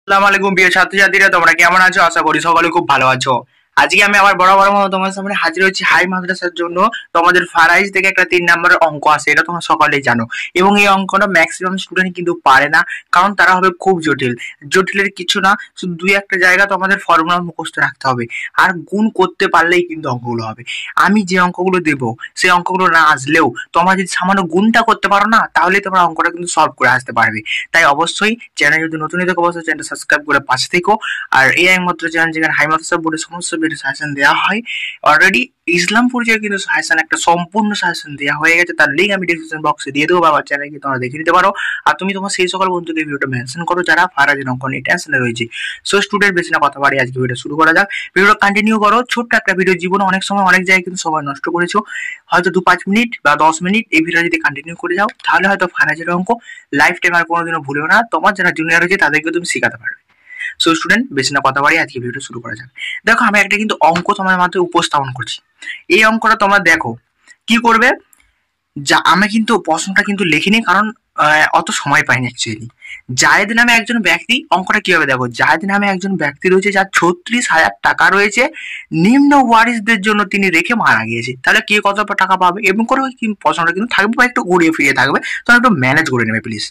আসসালামু আলাইকুম প্রিয় ছাত্রছাত্রীরা, তোমরা কেমন আছো? আশা করি সকলে খুব ভালো আছো। আজকে আমি আবার বরাবর মতো তোমাদের সামনে হাজির হয়েছি হাই মাদ্রাসার জন্য। তোমাদের ফারাইজ থেকে একটা 3 নম্বরের অঙ্ক আছে, এটা তোমরা সকলেই জানো। এবং এই অঙ্কটা ম্যাক্সিমাম স্টুডেন্ট কিন্তু পারে না, কারণ তারা হবে খুব জটিল। জটিলের কিছু না, শুধু দুই একটা জায়গা তোমাদের ফর্মুলা মুখস্থ রাখতে হবে, আর গুণ করতে পারলেই কিন্তু অঙ্কগুলো হবে। আমি যে অঙ্কগুলো দেবো সেই অঙ্কগুলো না আসলেও তোমরা যদি সামান্য গুণটা করতে পারো না, তাহলে তোমরা অঙ্কটা কিন্তু সলভ করে আসতে পারবে। তাই অবশ্যই চ্যানেল যদি নতুন দেখো অবশ্যই চ্যানেলটা সাবস্ক্রাইব করে পাশে থেকো। আর এই একমাত্র চ্যানেল যেখানে হাই মাদ্রাসা বোর্ডের সমস্ত ভিডিও সাজেশন দেওয়া হয়। অলরেডি ইসলাম পর্যায়ে কিন্তু সাজেশন একটা সম্পূর্ণ সাজেশন দেওয়া হয়ে গেছে, তার লিঙ্ক আমি ডিসক্রিপশন বক্সে দিয়ে দেবো, আমার চ্যানেলে গিয়ে তোমরা দেখে নিতে পারো। আর তুমি তোমার সেই সকল বন্ধুকে ভিডিওটা মেনশন করো যারা ফারাজের অঙ্ক নিয়ে টেনশনে রয়েছে। সো স্টুডেন্ট, বেশি না কথা বাড়ি আজকে ভিডিও শুরু করা যাক। ভিডিওটা কন্টিনিউ করো। ছোট্ট একটা ভিডিও, জীবনে অনেক সময় অনেক জায়গায় কিন্তু সময় নষ্ট করেছো, হয়তো 2-5 মিনিট বা 10 মিনিট এই ভিডিও যদি কন্টিনিউ করে যাও, তাহলে হয়তো ফারাজের অঙ্ক লাইফ টাইম আর কোনোদিনও ভুলেও না। তোমার যারা জুনিয়র রয়েছে তাদেরকে তুমি শেখাতে পারবে। সো স্টুডেন্ট, বেশি না কথা বাড়ি আজকে ভিডিও শুরু করা যাক। দেখো, আমি একটা কিন্তু অঙ্ক তোমার মাঝে উপস্থাপন করছি। এই অঙ্কটা তোমরা দেখো কি করবে। যা আমি কিন্তু প্রশ্নটা কিন্তু লিখিনি, কারণ অত সময় পাইনি অ্যাকচুয়ালি। জায়েদ নামে একজন ব্যক্তি, অঙ্কটা কিভাবে দেখো, জায়েদ নামে একজন ব্যক্তি রয়েছে যার 36,000 টাকা রয়েছে, নিম্ন ওয়ারিসদের জন্য তিনি রেখে মারা গিয়েছে। তাহলে কে কত টাকা পাবে? এবং করে প্রশ্নটা কিন্তু থাকবে বা একটু ঘুরিয়ে ফিরিয়ে থাকবে, তো একটু ম্যানেজ করে নেবে প্লিজ।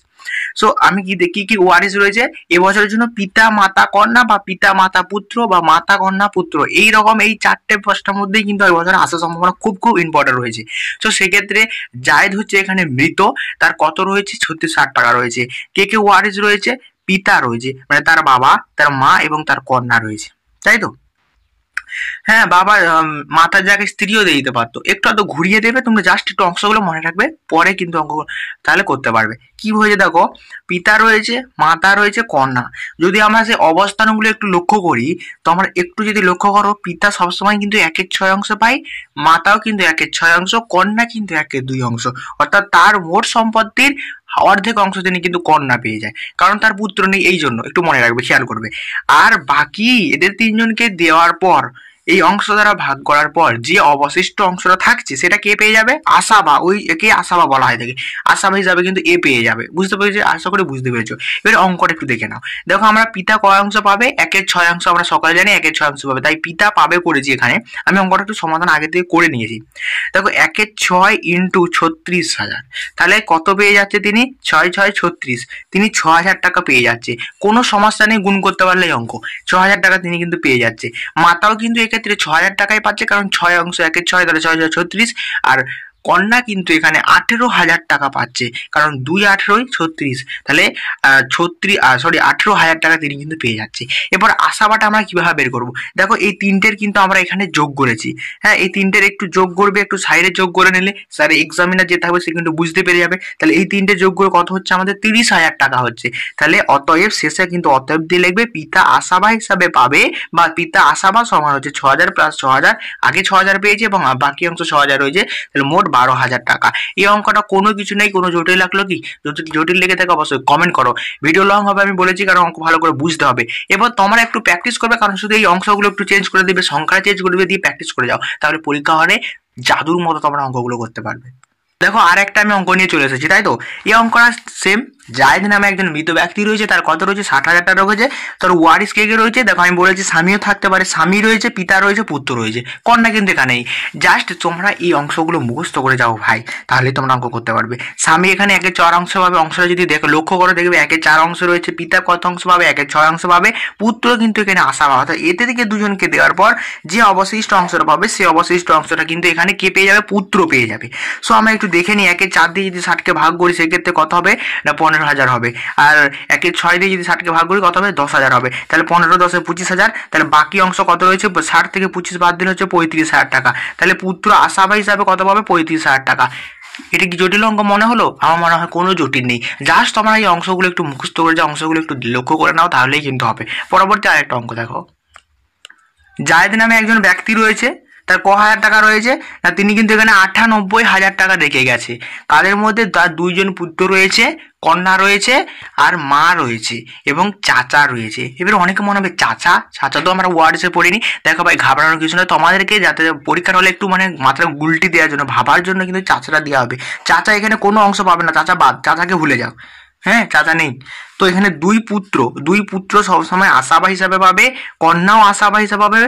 সো আমি কি দেখি কি ওয়ারিস রয়েছে এবছরের জন্য, পিতা মাতা কন্যা বা পিতা মাতা পুত্র বা মাতা কন্যা পুত্র, এইরকম এই 4টে প্রশ্নের মধ্যেই কিন্তু এবছরে আসার সম্ভাবনা খুব খুব ইম্পর্টেন্ট রয়েছে। তো সেক্ষেত্রে জায়েদ হচ্ছে এখানে মৃত, তার কত রয়েছে? 36,000 টাকা রয়েছে। কে কে ওয়ারিস রয়েছে? পিতা রয়েছে, মানে তার বাবা, তার মা এবং তার কন্যা রয়েছে, তাই তো? হ্যাঁ, বাবার মাতার জায়গায় স্ত্রীও দিয়ে দিতে পারতো। একটু আধটু ঘুরিয়ে দেবে, তুমি জাস্ট একটু অংশগুলো মনে রাখবে, পরে কিন্তু অঙ্ক তাহলে করতে পারবে। কি হয়েছে দেখো, পিতা রয়েছে, মাতা রয়েছে, কন্যা। যদি আমরা সেই অবস্থানগুলো একটু লক্ষ্য করি, তো আমরা একটু যদি লক্ষ্য করো, পিতা সবসময় কিন্তু 1/6 অংশ পাই, মাতাও কিন্তু 1/6 অংশ, কন্যা কিন্তু 1/2 অংশ। অর্থাৎ তার মোট সম্পত্তির অর্ধেক অংশ তিনি কিন্তু কন্যা পেয়ে যায়, কারণ তার পুত্র নেই। এই জন্য একটু মনে রাখবে, খেয়াল করবে। আর বাকি এদের তিনজনকে দেওয়ার পর, এই অংশ দ্বারা ভাগ করার পর যে অবশিষ্ট অংশটা থাকছে সেটা কে পেয়ে যাবে? আসাবা। ওই একে আসাবা বলা হয় থাকে, আসাবা হিসাবে কিন্তু এ পেয়ে যাবে। বুঝতে পেরেছো? আশা করি বুঝতে পেরেছো। এবার অঙ্কটা একটু দেখে নাও। দেখো, আমরা পিতা কয় অংশ পাবে? 1/6 অংশ। আমরা সকালে জানি 1/6 অংশ পাবে, তাই পিতা পাবে করেছি এখানে। আমি অঙ্কটা একটু সমাধান আগে থেকে করে নিয়েছি। দেখো, 1/6 ইন্টু 36,000, তাহলে কত পেয়ে যাচ্ছে তিনি? 6×6 36, তিনি 6,000 টাকা পেয়ে যাচ্ছে। কোনো সমস্যা নেই, গুণ করতে পারলেই অঙ্ক। 6,000 টাকা তিনি কিন্তু পেয়ে যাচ্ছে। মাতাও কিন্তু এক্ষেত্রে 6,000 টাকাই পাচ্ছে, কারণ 6 অংশ 1/6, তাহলে 6×6 36। আর কন্যা কিন্তু এখানে 18,000 টাকা পাচ্ছে, কারণ 2×18 36, তাহলে 18,000 টাকা তিনি কিন্তু পেয়ে যাচ্ছে। এবার আশাবাটা আমরা কিভাবে বের করবো? দেখো, এই তিনটের কিন্তু আমরা এখানে যোগ করেছি। হ্যাঁ, এই তিনটের একটু যোগ করবে, একটু সাইডে যোগ করে নিলে স্যার এক্সামিনার যে থাকবে সে কিন্তু বুঝতে পেরে যাবে। তাহলে এই তিনটে যোগ করে কত হচ্ছে? আমাদের 30,000 টাকা হচ্ছে। তাহলে অতএব শেষে কিন্তু অতএব দিয়ে লিখবে পিতা আশাবা হিসাবে পাবে, বা পিতা আশাবা সমান হচ্ছে 6,000 প্লাস 6,000, আগে 6,000 পেয়েছে এবং বাকি অংশ 6,000 রয়েছে, তাহলে মোট 12,000 টাকা। এই অঙ্কটা কোনো কিছু নেই, কোনো জটিল লাগলো কি? যদি জটিল লেগে থাকে অবশ্যই কমেন্ট করো। ভিডিও লং হবে আমি বলেছি, কারণ অঙ্ক ভালো করে বুঝতে হবে। এবার তোমরা একটু প্র্যাকটিস করবে, কারণ শুধু এই অংশগুলো একটু চেঞ্জ করে দিবে, সংখ্যা চেঞ্জ করে দিয়ে প্র্যাকটিস করে যাও, তাহলে পরীক্ষা হলে জাদুর মতো তোমরা অঙ্কগুলো করতে পারবে। দেখো, আর একটা আমি অঙ্ক নিয়ে চলে এসেছি, তাই তো? এই অঙ্কটা সেম। জায়েদ নামে একজন মৃত ব্যক্তি রয়েছে, তার কত রয়েছে? 60,000 টাকা রয়েছে। তার ওয়ারিস কে কে রয়েছে? দেখো, আমি বলেছি স্বামীও থাকতে পারে, স্বামী রয়েছে, পিতা রয়েছে, পুত্র রয়েছে, কন্যা কিন্তু এখানেই। জাস্ট তোমরা এই অংশগুলো মুখস্থ করে যাও ভাই, তাহলে তোমরা অঙ্ক করতে পারবে। স্বামী এখানে 1/4 অংশ পাবে, অংশটা যদি দেখো লক্ষ্য করে দেখবে 1/4 অংশ রয়েছে। পিতা কত অংশ পাবে? 1/6 অংশ পাবে। পুত্র কিন্তু এখানে আসা পাবে, অর্থাৎ এতে থেকে দুজনকে দেওয়ার পর যে অবশিষ্ট অংশটা পাবে, সেই অবশিষ্ট অংশটা কিন্তু এখানে কে পেয়ে যাবে? পুত্র পেয়ে যাবে। সো আমরা একটু দেখে নিই, 1/4 দিয়ে যদি 60কে ভাগ করি সেক্ষেত্রে কত হবে? না 15,000 হবে। আর 1/6 দিয়ে যদি 60কে ভাগ করি কত হবে? 10,000 হবে। তাহলে 15 10 25,000। তাহলে বাকি অংশ কত রয়েছে? 60 থেকে 25 বাদ দিলে হচ্ছে 35,000 টাকা। তাহলে পুত্র আশাবা হিসাবে কত পাবে? 35,000 টাকা। এটা কি জটিল অঙ্ক মনে হলো? আমার মনে হয় কোনো জটিল নেই। জাস্ট তোমরা এই অংশগুলো একটু মুখস্থ করে যাও, অংশগুলো একটু লক্ষ্য করে নাও, তাহলেই কিন্তু হবে। পরবর্তী আরেকটা অঙ্ক দেখো। জায়েদ নামে একজন ব্যক্তি রয়েছে, তার ক হাজার টাকা রয়েছে? না, তিনি কিন্তু এখানে 98,000 টাকা রেখে গেছে। কাদের মধ্যে? তার 2জন পুত্র রয়েছে, কন্যা রয়েছে, আর মা রয়েছে এবং চাচা রয়েছে। এবার অনেকে মনে হবে চাচা চাচা তো আমরা ওয়ার্ডসে পড়িনি। দেখো ভাই, ঘাবড়ানোর কিছু নয়, তোমাদেরকে যাতে পরীক্ষার হলে একটু মানে মাথায় গুলটি দেওয়ার জন্য, ভাবার জন্য কিন্তু চাচাটা দেওয়া হবে। চাচা এখানে কোনো অংশ পাবে না, চাচা বাদ, চাচাকে ভুলে যাও। হ্যাঁ, চাচা নেই। তো এখানে দুই পুত্র সবসময় আশাবা হিসাবে পাবে, কন্যাও আশাবা হিসাবে পাবে,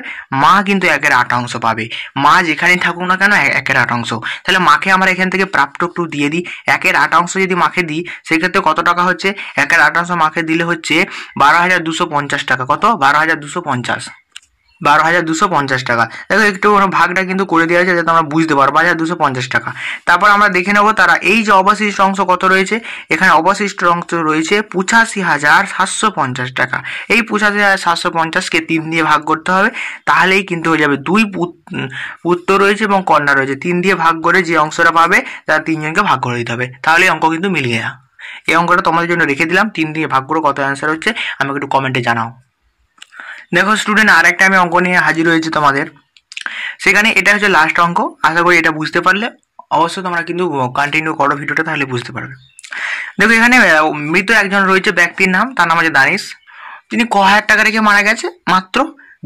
মা কিন্তু 1/8 পাবে। মা যেখানেই থাকুক না কেন 1/8। তাহলে মাকে আমরা এখান থেকে প্রাপ্ত একটু দিয়ে দিই। 1/8 যদি মাকে দিই সেক্ষেত্রে কত টাকা হচ্ছে? 1/8 মাকে দিলে হচ্ছে 12,250 টাকা। কত? 12,250। 12,250 টাকা। দেখো একটু ভাগটা কিন্তু করে দেওয়া আছে যাতে আমরা বুঝতে পারবো। 12,250 টাকা। তারপর আমরা দেখে নেবো তারা এই যে অবশিষ্ট অংশ কত রয়েছে, এখানে অবশিষ্ট অংশ রয়েছে 85,750 টাকা। এই 85,750কে 3 দিয়ে ভাগ করতে হবে, তাহলেই কিন্তু হয়ে যাবে। দুই পুত্র রয়েছে এবং কন্যা রয়েছে, 3 দিয়ে ভাগ করে যে অংশটা পাবে তারা 3 জনকে ভাগ করে দিতে হবে, তাহলে অঙ্ক কিন্তু মিলিয়ে যায়। এই অঙ্কটা তোমাদের জন্য রেখে দিলাম। 3 দিয়ে ভাগ করে কত অ্যান্সার হচ্ছে আমাকে একটু কমেন্টে জানাও। দেখো স্টুডেন্ট, আরেকটা আমি অঙ্ক নিয়ে হাজির হয়েছি তোমাদের। সেখানে এটা হচ্ছে লাস্ট অঙ্ক। আশা করি এটা বুঝতে পারলে অবশ্যই তোমরা কিন্তু কন্টিনিউ করো ভিডিওটা, তাহলে বুঝতে পারবে। দেখো এখানে মৃত একজন রয়েছে, ব্যক্তির নাম, তার নাম হচ্ছে দানিশ। তিনি ক হাজার টাকা রেখে মারা গেছে? মাত্র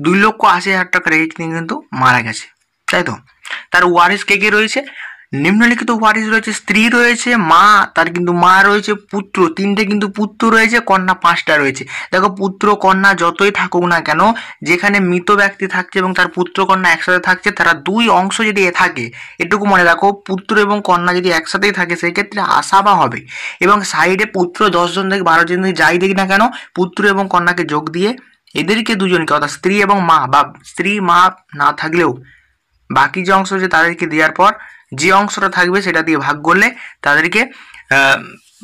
2,80,000 টাকা রেখে তিনি কিন্তু মারা গেছে, তাই তো। তার ওয়ারিস কে কে রয়েছে? নিম্নলিখিত ওয়ারিস রয়েছে, স্ত্রী রয়েছে, মা, তার কিন্তু মা রয়েছে, পুত্র 3টে কিন্তু পুত্র রয়েছে, কন্যা 5টা রয়েছে। দেখো পুত্র কন্যা যতই থাকুক না কেন, যেখানে মৃত ব্যক্তি থাকছে এবং তার পুত্র কন্যা একসাথে থাকছে, তারা দুই অংশ যদি থাকে, এটুকু মনে রাখো, পুত্র এবং কন্যা যদি একসাথেই থাকে সেক্ষেত্রে আশাবা হবে। এবং সাইডে পুত্র 10 জন থেকে 12 জন থেকে যাই দেখি না কেন, পুত্র এবং কন্যাকে যোগ দিয়ে এদেরকে দুজনকে, অর্থাৎ স্ত্রী এবং মা, বা স্ত্রী মা না থাকলেও বাকি যে অংশ আছে তাদেরকে দেওয়ার পর যে অংশটা থাকবে সেটা দিয়ে ভাগ করলে তাদেরকে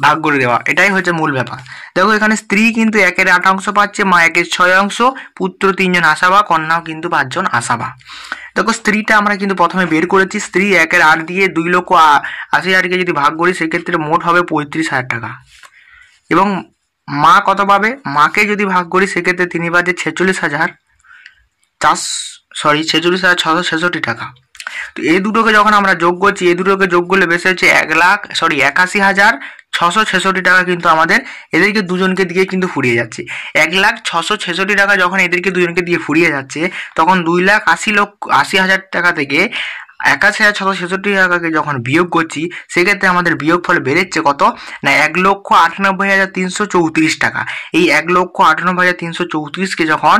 ভাগ করে দেওয়া, এটাই হচ্ছে মূল ব্যাপার। দেখো এখানে স্ত্রী কিন্তু 1/8 পাচ্ছে, মা 1/6 অংশ, পুত্র 3 জন আশাবা, কন্যাও কিন্তু 5 জন আশাবা। দেখো স্ত্রীটা আমরা কিন্তু প্রথমে বের করেছি। স্ত্রী 1/8 দিয়ে 2,80,000কে যদি ভাগ করি সেক্ষেত্রে মোট হবে 35,000 টাকা। এবং মা কত পাবে? মাকে যদি ভাগ করি সেক্ষেত্রে তিনি পাচ্ছে 46,666 টাকা। তো এই দুটোকে যখন আমরা যোগ করছি, এই দুটোকে যোগ করলে বেশি হচ্ছে 81,666 টাকা কিন্তু আমাদের এদেরকে দুজনকে দিয়ে কিন্তু ফুরিয়ে যাচ্ছে। 1,666 টাকা যখন এদেরকে দুজনকে দিয়ে ফুরিয়ে যাচ্ছে, তখন 2,80,000 টাকা থেকে 81,666 টাকাকে যখন বিয়োগ করছি সেক্ষেত্রে আমাদের বিয়োগফল বেড়েছে কত না 1,98,334 টাকা। এই 1,98,334কে যখন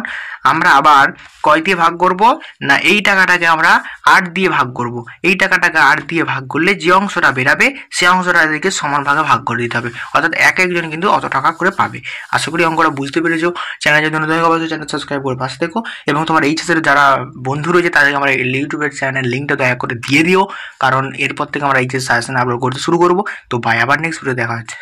আমরা আবার কয় দিয়ে ভাগ করব না, এই টাকাটাকে আমরা 8 দিয়ে ভাগ করব। এই টাকাটাকে 8 দিয়ে ভাগ করলে যে অংশটা বেরাবে সে অংশটা এদেরকে সমান ভাগে ভাগ করে দিতে হবে, অর্থাৎ এক একজন কিন্তু অত টাকা করে পাবে। আশা করি অঙ্কটা বুঝতে পেরেছো। চ্যানেল যদি নতুন অবশ্যই চ্যানেল সাবস্ক্রাইব করে পাশে দেখো, এবং তোমার এইচএসের যারা বন্ধু রয়েছে তাদেরকে আমার ইউটিউবের চ্যানেল লিঙ্কটা দয়া করে দিয়ে দিও, কারণ এরপর থেকে আমরা এইচএস সাজেশন আপলোড করতে শুরু করবো। তো বাই, আবার নেক্সট ভিডিও দেখা হচ্ছে।